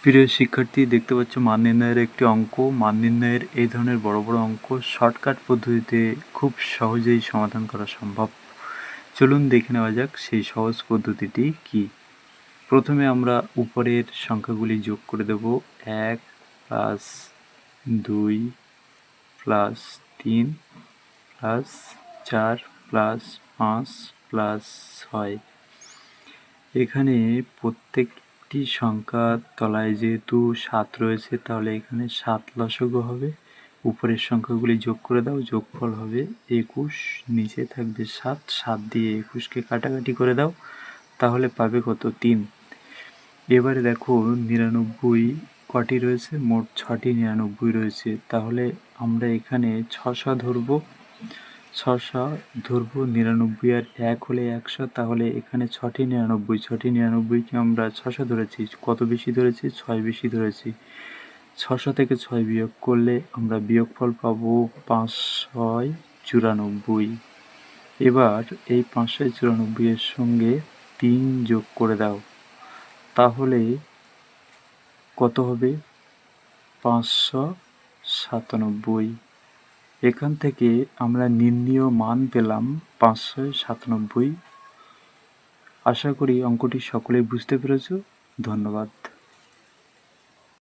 প্রিয় শিক্ষার্থী, দেখতে পাচ্ছ মান নির্ণয়ের একটি অঙ্ক। মান নির্ণয়ের এই ধরনের বড় বড় অঙ্ক শর্টকাট পদ্ধতিতে খুব সহজেই সমাধান করা সম্ভব। চলুন দেখে নেওয়া যাক সেই সহজ পদ্ধতিটি কি। প্রথমে আমরা উপরের সংখ্যাগুলি যোগ করে দেব। 1 plus 2 plus 3 plus 4 plus 5 plus 6। এখানে প্রত্যেকটি সংখ্যার তলায় যেহেতু 7 রয়েছে, তাহলে এখানে 7 লসাগু হবে। উপরের সংখ্যাগুলি যোগ করে দাও, যোগফল হবে 21, নিচে থাকবে 7, 7 দিয়ে 21কে কাটাকাটি করে দাও, তাহলে পাবে কত? 3। এবারে দেখো 99 কটি রয়েছে? মোট 6টি 99 রয়েছে, তাহলে আমরা এখানে 600 ধরবো। 99 আর 1 হলে 100, তাহলে এখানে 6টি 99কে আমরা 600 ধরেছি। কত বেশি ধরেছি? 6 বেশি ধরেছি। 600 থেকে 6 বিয়োগ করলে আমরা বিয়োগফল পাবো 594। এবার এই 594 এর সঙ্গে 3 যোগ করে দাও, তাহলে কত হবে? 597। এখান থেকে আমরা নির্ণীয় মান পেলাম 597। আশা করি অঙ্কটি সকলেই বুঝতে পেরেছ। ধন্যবাদ।